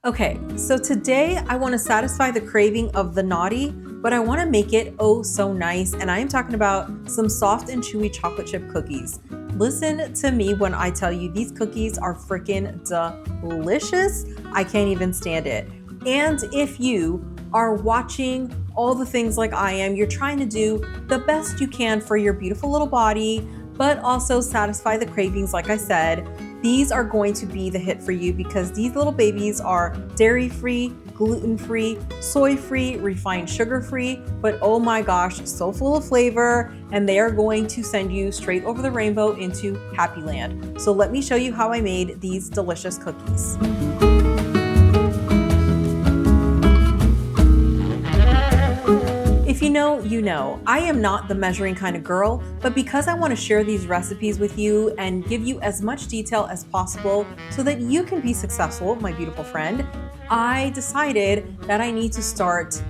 Okay, so today I want to satisfy the craving of the naughty, but I want to make it oh so nice. And I am talking about some soft and chewy chocolate chip cookies. Listen to me when I tell you these cookies are freaking delicious. I can't even stand it. And if you are watching all the things like I am, you're trying to do the best you can for your beautiful little body, but also satisfy the cravings, like I said, these are going to be the hit for you because these little babies are dairy-free, gluten-free, soy-free, refined sugar-free, but oh my gosh, so full of flavor, and they are going to send you straight over the rainbow into Happy Land. So let me show you how I made these delicious cookies. If you know, you know. I am not the measuring kind of girl, but because I want to share these recipes with you and give you as much detail as possible so that you can be successful, my beautiful friend, I decided that I need to start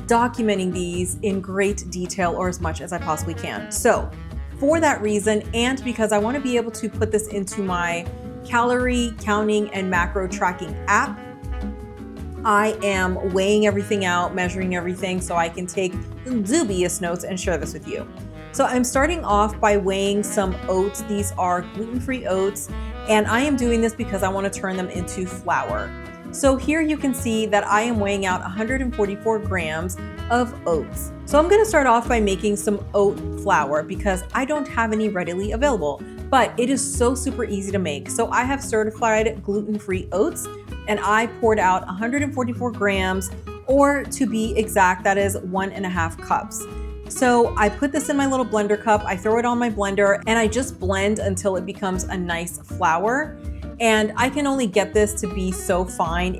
documenting these in great detail or as much as I possibly can. So for that reason, and because I want to be able to put this into my calorie counting and macro tracking app, I am weighing everything out, measuring everything so I can take dubious notes and share this with you. So I'm starting off by weighing some oats. These are gluten-free oats, and I am doing this because I want to turn them into flour. So here you can see that I am weighing out 144 grams of oats. So I'm going to start off by making some oat flour because I don't have any readily available, but it is so super easy to make. So I have certified gluten-free oats, and I poured out 144 grams, or to be exact, that is 1.5 cups. So I put this in my little blender cup, I throw it on my blender, and I just blend until it becomes a nice flour. And I can only get this to be so fine.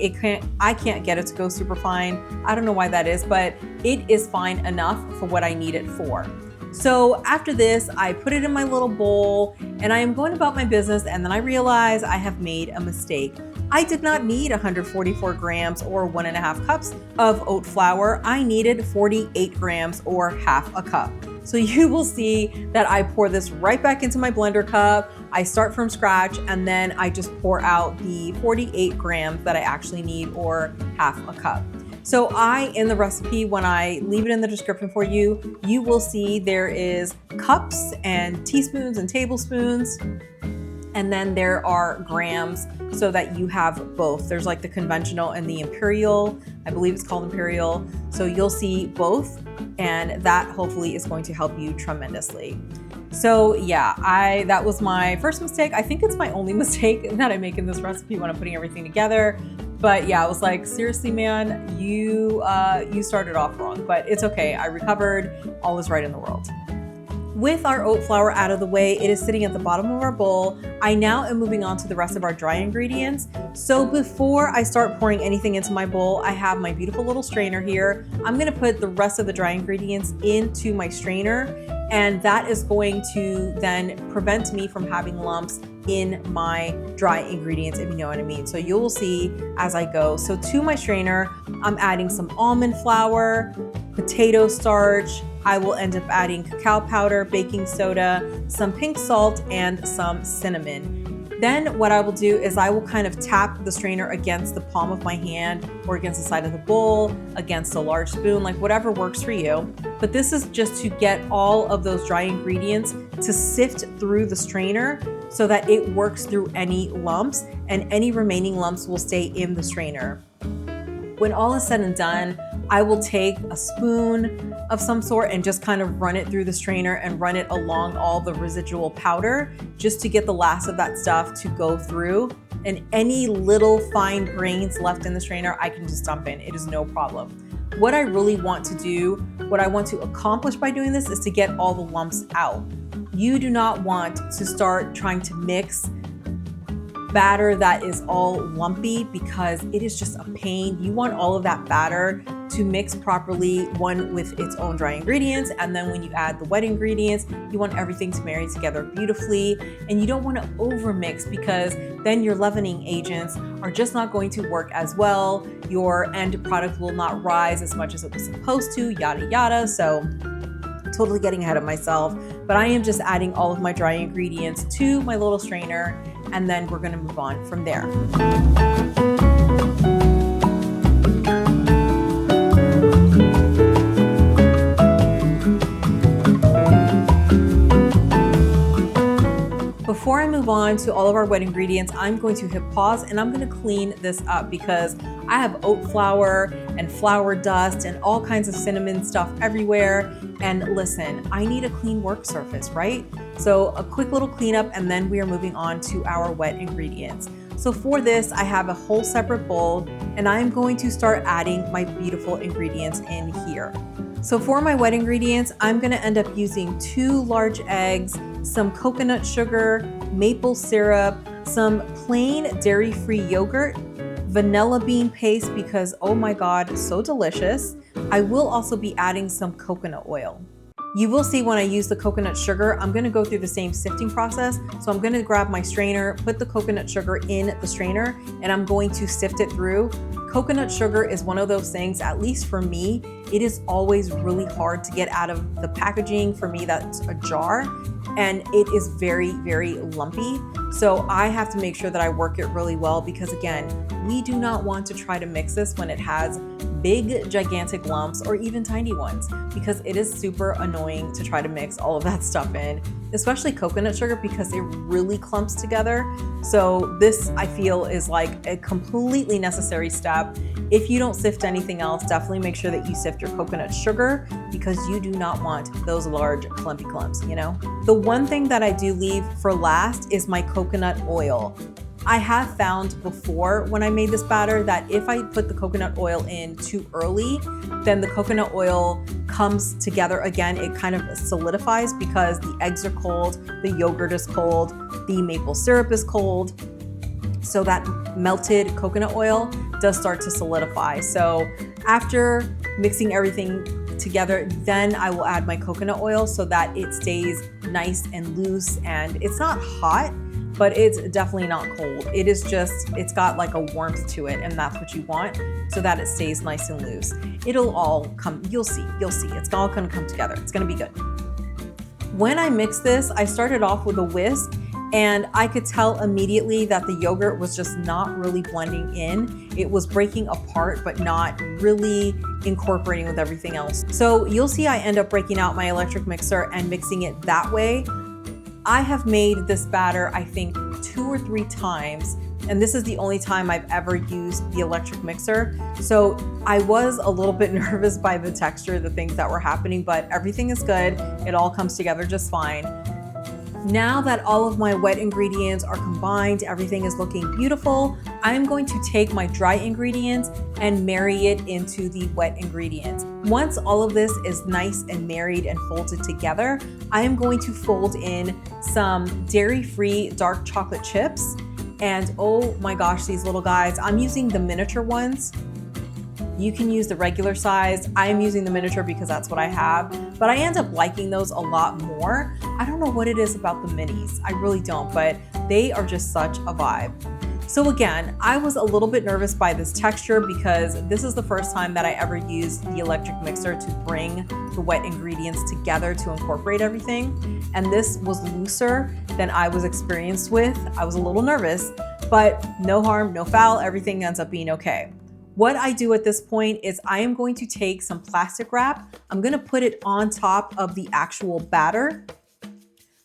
I can't get it to go super fine. I don't know why that is, but it is fine enough for what I need it for. So after this, I put it in my little bowl and I am going about my business, and then I realize I have made a mistake. I did not need 144 grams or 1.5 cups of oat flour. I needed 48 grams or half a cup. So you will see that I pour this right back into my blender cup. I start from scratch and then I just pour out the 48 grams that I actually need, or half a cup. So in the recipe, when I leave it in the description for you, you will see there is cups and teaspoons and tablespoons. And then there are grams so that you have both. There's like the conventional and the imperial. I believe it's called imperial. So you'll see both, and that hopefully is going to help you tremendously. So yeah, that was my first mistake. I think it's my only mistake that I make in this recipe when I'm putting everything together. But yeah, I was like, seriously, man, you started off wrong, but it's okay. I recovered. All is right in the world. With our oat flour out of the way, it is sitting at the bottom of our bowl. I now am moving on to the rest of our dry ingredients. So before I start pouring anything into my bowl, I have my beautiful little strainer here. I'm gonna put the rest of the dry ingredients into my strainer, and that is going to then prevent me from having lumps in my dry ingredients, if you know what I mean. So you will see as I go. So to my strainer, I'm adding some almond flour, potato starch. I will end up adding cacao powder, baking soda, some pink salt, and some cinnamon. Then what I will do is I will kind of tap the strainer against the palm of my hand or against the side of the bowl, against a large spoon, like whatever works for you. But this is just to get all of those dry ingredients to sift through the strainer so that it works through any lumps, and any remaining lumps will stay in the strainer. When all is said and done, I will take a spoon of some sort and just kind of run it through the strainer and run it along all the residual powder just to get the last of that stuff to go through. And any little fine grains left in the strainer, I can just dump in. It is no problem. What I really want to do, what I want to accomplish by doing this, is to get all the lumps out. You do not want to start trying to mix batter that is all lumpy because it is just a pain. You want all of that batter to mix properly, one with its own dry ingredients, and then when you add the wet ingredients, you want everything to marry together beautifully, and you don't want to overmix because then your leavening agents are just not going to work as well. Your end product will not rise as much as it was supposed to, yada yada. So totally getting ahead of myself, but I am just adding all of my dry ingredients to my little strainer, and then we're going to move on from there. on to all of our wet ingredients, I'm going to hit pause and I'm going to clean this up because I have oat flour and flour dust and all kinds of cinnamon stuff everywhere. And listen, I need a clean work surface, right? So a quick little cleanup, and then we are moving on to our wet ingredients. So for this, I have a whole separate bowl, and I'm going to start adding my beautiful ingredients in here. So for my wet ingredients, I'm gonna end up using 2 large eggs, some coconut sugar, maple syrup, some plain dairy-free yogurt, vanilla bean paste because oh my God, so delicious. I will also be adding some coconut oil. You will see when I use the coconut sugar, I'm gonna go through the same sifting process. So I'm gonna grab my strainer, put the coconut sugar in the strainer, and I'm going to sift it through. Coconut sugar is one of those things, at least for me, it is always really hard to get out of the packaging. For me, that's a jar, and it is very, very lumpy. So I have to make sure that I work it really well because again, we do not want to try to mix this when it has big, gigantic lumps or even tiny ones because it is super annoying to try to mix all of that stuff in, especially coconut sugar because it really clumps together. So this I feel is like a completely necessary step. If you don't sift anything else, definitely make sure that you sift your coconut sugar because you do not want those large clumpy clumps, you know? The one thing that I do leave for last is my coconut oil. I have found before when I made this batter that if I put the coconut oil in too early, then the coconut oil comes together again. It kind of solidifies because the eggs are cold, the yogurt is cold, the maple syrup is cold. So that melted coconut oil does start to solidify. So after mixing everything together, then I will add my coconut oil so that it stays nice and loose and it's not hot, but it's definitely not cold. It is just, it's got like a warmth to it and that's what you want so that it stays nice and loose. It'll all come, you'll see. It's all gonna come together. It's gonna be good. When I mixed this, I started off with a whisk and I could tell immediately that the yogurt was just not really blending in. It was breaking apart, but not really incorporating with everything else. So you'll see I end up breaking out my electric mixer and mixing it that way. I have made this batter, I think 2 or 3 times, and this is the only time I've ever used the electric mixer. So I was a little bit nervous by the texture, the things that were happening, but everything is good. It all comes together just fine. Now that all of my wet ingredients are combined, everything is looking beautiful, I'm going to take my dry ingredients and marry it into the wet ingredients. Once all of this is nice and married and folded together, I am going to fold in some dairy-free dark chocolate chips. And oh my gosh, these little guys, I'm using the miniature ones. You can use the regular size. I am using the miniature because that's what I have, but I end up liking those a lot more. I don't know what it is about the minis. I really don't, but they are just such a vibe. So again, I was a little bit nervous by this texture because this is the first time that I ever used the electric mixer to bring the wet ingredients together to incorporate everything. And this was looser than I was experienced with. I was a little nervous, but no harm, no foul. Everything ends up being okay. What I do at this point is I am going to take some plastic wrap. I'm gonna put it on top of the actual batter.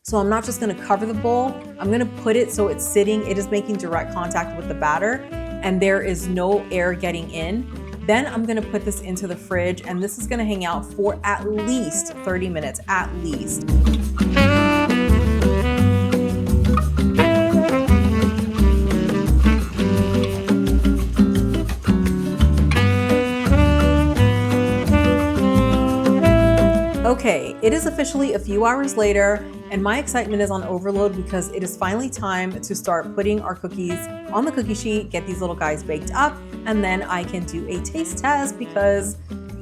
So I'm not just gonna cover the bowl. I'm gonna put it so it's sitting, it is making direct contact with the batter and there is no air getting in. Then I'm gonna put this into the fridge and this is gonna hang out for at least 30 minutes, at least. Okay, it is officially a few hours later and my excitement is on overload because it is finally time to start putting our cookies on the cookie sheet, get these little guys baked up, and then I can do a taste test because,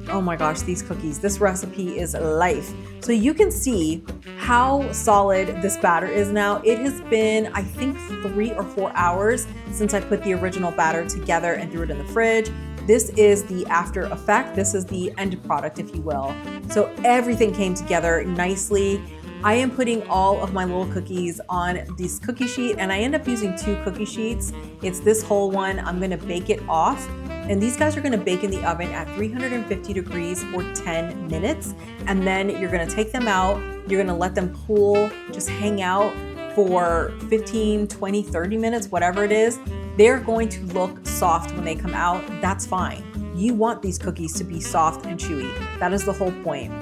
oh my gosh, these cookies, this recipe is life. So you can see how solid this batter is now. It has been, I think, 3 or 4 hours since I put the original batter together and threw it in the fridge. This is the after effect. This is the end product, if you will. So everything came together nicely. I am putting all of my little cookies on this cookie sheet and I end up using 2 cookie sheets. It's this whole one. I'm gonna bake it off. And these guys are gonna bake in the oven at 350 degrees for 10 minutes. And then you're gonna take them out. You're gonna let them cool, just hang out for 15, 20, 30 minutes, whatever it is, they're going to look soft when they come out. That's fine. You want these cookies to be soft and chewy. That is the whole point.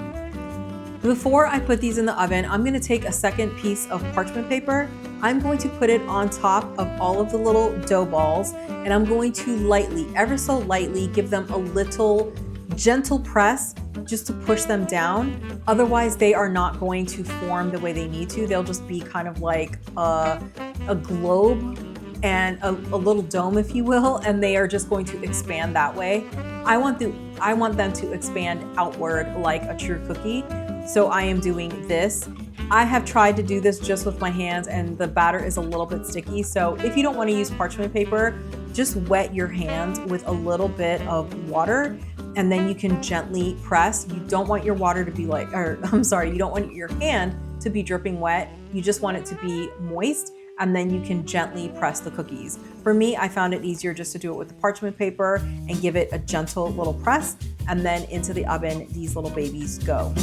Before I put these in the oven, I'm going to take a second piece of parchment paper. I'm going to put it on top of all of the little dough balls, and I'm going to lightly, ever so lightly, give them a little gentle press just to push them down. Otherwise, they are not going to form the way they need to. They'll just be kind of like a globe and a little dome, if you will, and they are just going to expand that way. I want them to expand outward like a true cookie. So I am doing this. I have tried to do this just with my hands, and the batter is a little bit sticky. So if you don't want to use parchment paper, just wet your hands with a little bit of water, and then you can gently press. You don't want your water to be you don't want your hand to be dripping wet. You just want it to be moist, and then you can gently press the cookies. For me, I found it easier just to do it with the parchment paper and give it a gentle little press, and then into the oven these little babies go.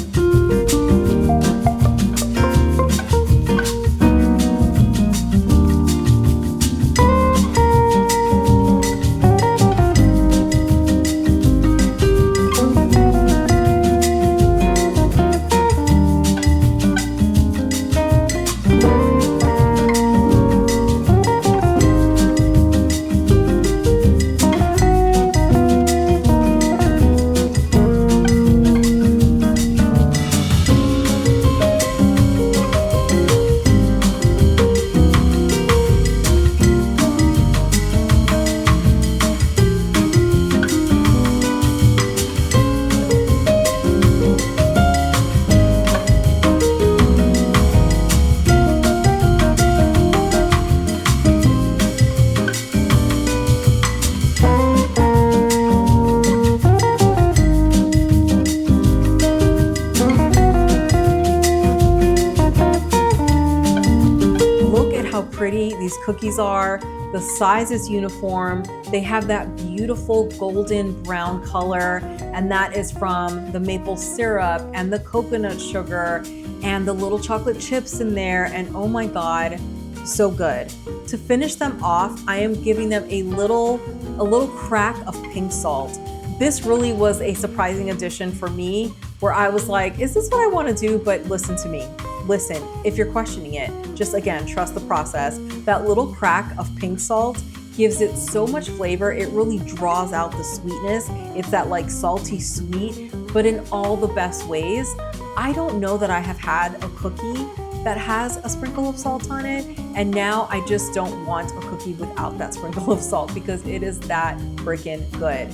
Pretty these cookies are. The size is uniform. They have that beautiful golden brown color, and that is from the maple syrup and the coconut sugar and the little chocolate chips in there. And oh my God, so good. To finish them off, I am giving them a little crack of pink salt. This really was a surprising addition for me, where I was like, is this what I want to do? But listen to me. Listen, if you're questioning it, just again, trust the process. That little crack of pink salt gives it so much flavor. It really draws out the sweetness. It's that like salty sweet, but in all the best ways. I don't know that I have had a cookie that has a sprinkle of salt on it, and now I just don't want a cookie without that sprinkle of salt because it is that freaking good.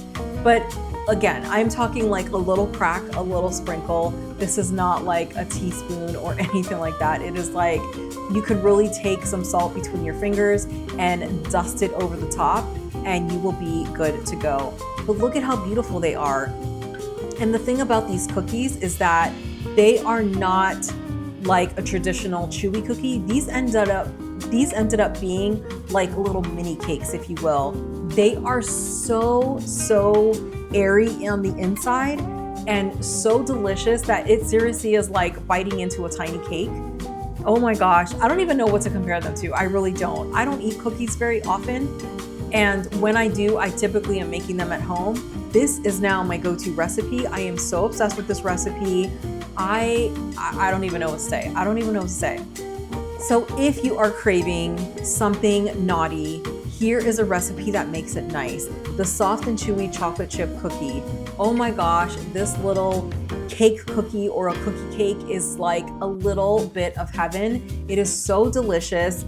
But again, I'm talking like a little crack, a little sprinkle. This is not like a teaspoon or anything like that. It is like you could really take some salt between your fingers and dust it over the top, and you will be good to go. But look at how beautiful they are. And the thing about these cookies is that they are not like a traditional chewy cookie. These ended up being like little mini cakes, if you will. They are so airy on the inside and so delicious that it seriously is like biting into a tiny cake. Oh my gosh, I don't even know what to compare them to. I really don't. I don't eat cookies very often, and when I do, I typically am making them at home. This is now my go-to recipe. I am so obsessed with this recipe. I don't even know what to say. I don't even know what to say. So if you are craving something naughty, here is a recipe that makes it nice. The soft and chewy chocolate chip cookie. Oh my gosh, this little cake cookie or a cookie cake is like a little bit of heaven. It is so delicious.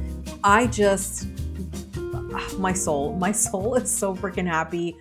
My soul is so freaking happy